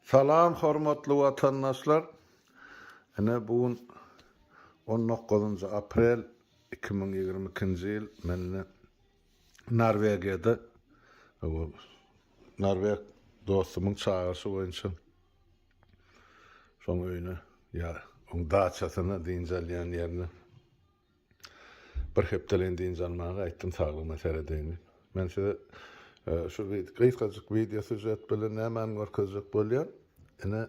Salam hormatly watandaşlar. Ene bugün 19 aprel 2022 ýyl menne Norwegiýada Norweg dostumyň çağırşy boýunça şoň öýüne ýa oň daçasyna diňjelýän ýerine bir hepdelen diňjelmäge aýtdym saglyk meselelerini. Men size şu gysgaçyk video süjet bilen näme görkezjek bolýar. Ene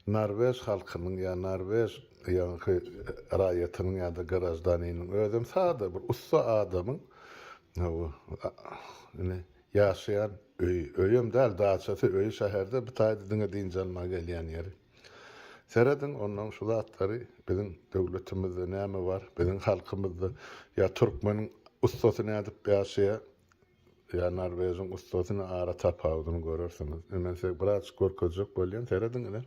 Norveç halkynyň ýa Norveç ýa-ni raýatynyň ýa-da garajdanynyň özüm sada bir ussa adamyň ene ýaşaýan öýüm däl daçasy öýü şäherde bir taýda diňe diňjelmäge gelýän ýeri. Seredin ondan şu zatlary biziň döwletimizde näme bar, biziň halkymyzda ýa türkmeniň ustasyny edip ýaşaýar ýa Norwegiň ustasyny ara tapawdyny görürsiniz. Men size biraz görkezjek bolýan seredin ene.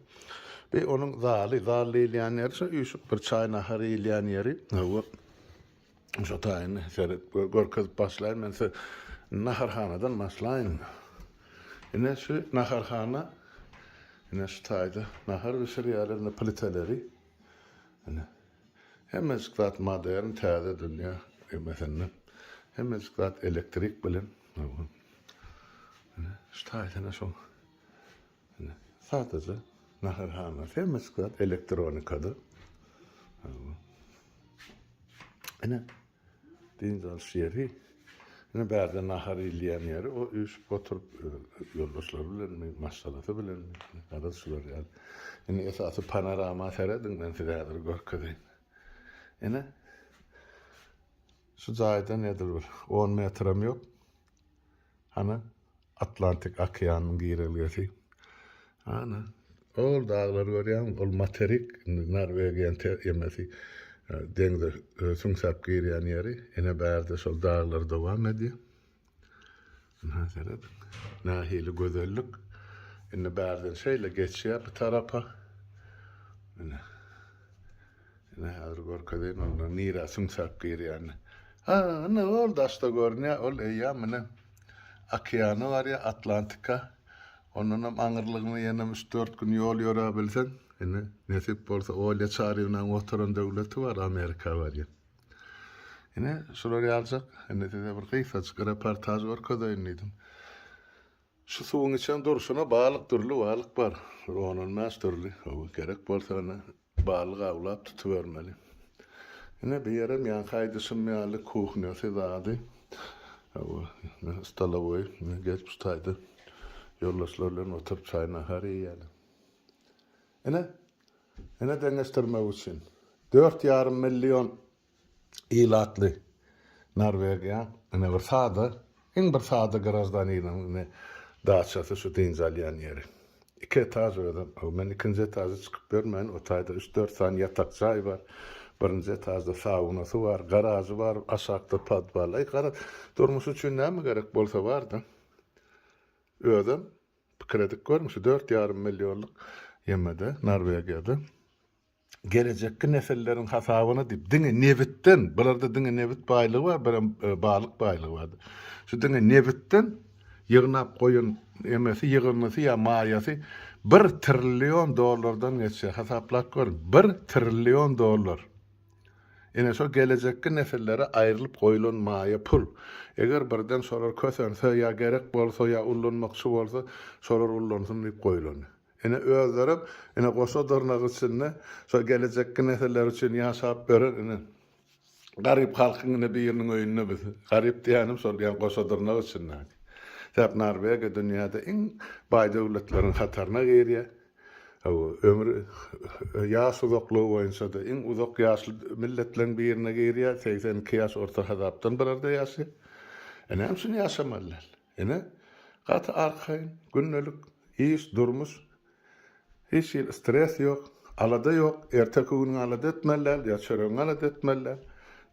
Bir onun zaly ilýän ýeri şu ýüşüp bir çaý nahary ilýän ýeri. Şu taýyny seret görkezip başlaýar. Men size naharhanadan başlaýyn. Ene şu naharhana ene şu taýda nahar pişirýärler pliteleri. Ene hemmeş zat modern täze dünýä meselem. Hemmeş zat elektrik bilen. Ene şu taýda şu ene sadece naharhana hemmeş zat elektronikada. Ene diňjal şeri ene bärde nahar ilýän ýeri o üç oturup ýoldaşlar bilen maşgalatı bilen garaşlar ýaly. Ene esasy panorama seredin men size häzir görkezýän. Ene şu jaýda nedir bir 10 metrim ýok. Ana Atlantik okeanyň girilgesi. Ana ol dağlar görýän, ol materik Norwegiýan ýemesi deňde süňsap girýän ýeri, ene bärde şol dağlar dowam edýär. Näzeret, nähili gözellik, ene bärden şeýle geçýär bir tarapa. Ene häzir görkezýän onda nira süňsap girýän. Ana ol daşda görnýär, ol eýýär mene okeany var ya Atlantika. Onun aňyrlygyny ýene 3-4 gün ýol ýöre bilsen, ene nesip bolsa olya çarybynyň oturan döwleti var, Amerika var ya. Ene şolary ýaljak, ene size bir gysgaçyk reportaj görkezýän idim. Şu suwuň içen durşuna balyk türlü balyk bar. Onun mäs türlü, gerek bolsa ene balyk awlap tutuvermeli. Ene bir ýerem ýan haýdysym ýaly kuhnyasy zady. Stalovoy, geçmiş taýda. Yoldaşlarla oturup çay nahar ýýäler. Ene deňeşdirmek üçin 4,5 milyon ilatly Norwegiýa, ene bir sada, bir sada garajdanynyň daçasy şu diňjelýän ýeri. 2 etaż ödüm. Men 2-nji etaja çykyp bermän, o taýda 3-4 san ýatak jaý bar. Birinji etażda saunasy var, garajy var, aşakda podwal. Durmuş üçin näme gerek bolsa bardy. Ödüm kredit görmüş 4,5 milyonluk ýemede Norwegiýada. Gelecekki neselleriň hasabyny dip diňe nebitden, bularda diňe nebit baýlygy bar, bir balyk baýlygy bar. Şu diňe nebitden ýygnap goýun emesi ýygynmasy ýa maýasy 1 trillion dollardan geçýär. Hasaplap gör, 1 trillion dollar. Ene şo gelecekki nesellere aýrylyp goýulan maýa pul. Eger birden şolar kösense ýa gerek bolsa ýa ullanmakçy bolsa, şolar ullansyn diýip goýulan. Ene özlerim ene goşa dyrnak içinde şo gelecekki neseller üçin ýaşap beren ene garyp halkyň ene biriniň öýüne biz. Garyp diýenim şol ýa goşa dyrnak üçin. Täp Norwegiýa dünýäde iň baý döwletleriň hatarına girýär. Ömrü ýaş uzaklygy boýunça da iň uzak ýaşly milletleriň birine girýär. 82 ýaş orta hadapdan birarda ýaşy. Ene hem şunu ýaşamalylar. Ene gaty arkaýyn, günnelik iş durmuş. Hiç stres ýok, alada ýok, erteki gün alada etmeler, ýa çöreň alada etmeler.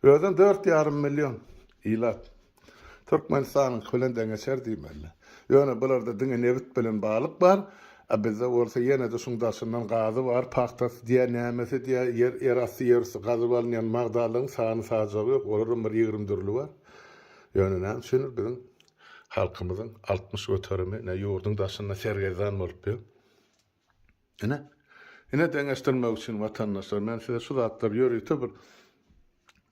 Özden 4,5 milyon ilat. Türkmenistanyň bilen deňeşer diýmeler. Ýöne bularda diňe nebit bilen balyk bar. Bizde olsa ýene de şuňdaşyndan gazy var, paktas diýe nämesi diýe yer asty ýersi gazy bolýan magdalyň sany sajagy ýok, olaryň bir 20 türlü var. Ýöne näme şunu biziň halkymyzyň 60 göterimi ne ýurdun daşyna sergezan bolup Ine deňeşdirmek üçin watandaşlar, men size şu zatlar ýörüýte bir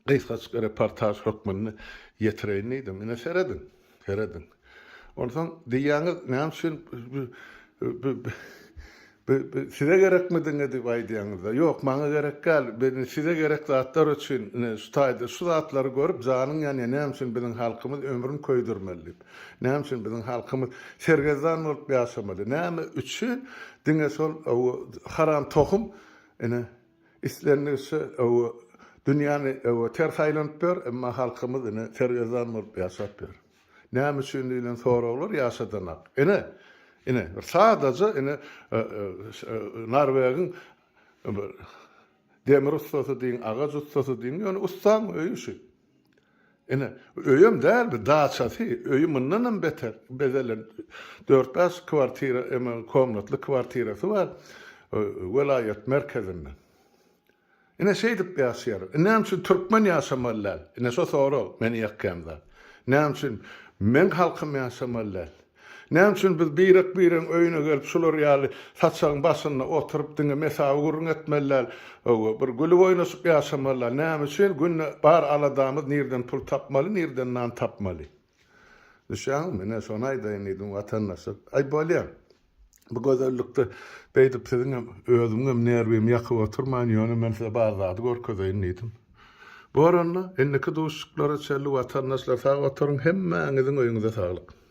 gysgaç reportaj hukmyny ýetireýin diýdim. Ine seredin. Ondan diýýäňiz näme üçin size gerekmi diňdi baýdyňyzda? Ýok, maňa gerek gäl. Ben size gerek zatlar üçin şutaýdy. Şu zatlary görüp janyň ýany näme üçin biziň halkymyz ömrüni köýdürmeli? Näme üçin biziň halkymyz sergezan bolup ýaşamaly? Näme üçin diňe sol haram tohum islenirse dünýäni ters aýlanyp ber, emma halkymyz sergezan bolup ýaşap ber. Näme üçin diýilen soraglary ýaşadanak. Sadece Norvegiň demir ustasy diýen, agaç ustasy diýen, ýöne ustam öýüşi. Öýüm däl, daçasy, öýümünden beter. Bedelen 4-5 kwartira, komnatly kwartirasy bar, welayet merkezinden. Şeýdip ýaşaýar. Näme üçin türkmen ýaşamalylar? Şo soraw meni ýakkamda. Näme üçin men halkym ýaşamalylar? Näme üçin biz biren öýüne gelip şular ýaly saçagyň başynda oturup diňe mesaby gurrun etmeliler, bir gülüp oýnaşyp ýaşamalylar. Näme üçin günne bar aladamyz nerden pul tapmaly, nerden nan tapmaly? Düşäňmi? Mene şonu aýdaýyn watandaşlar. Bolýar. Bu gözellikde beýdip siziň özüňem nerwim ýakyp oturman ýöne men size bazady görkezeýin diýdim. Bu aranda enneki duşluklara çelli watandaşlar sağ oturun, hemmeňiziň öýüňize saglyk.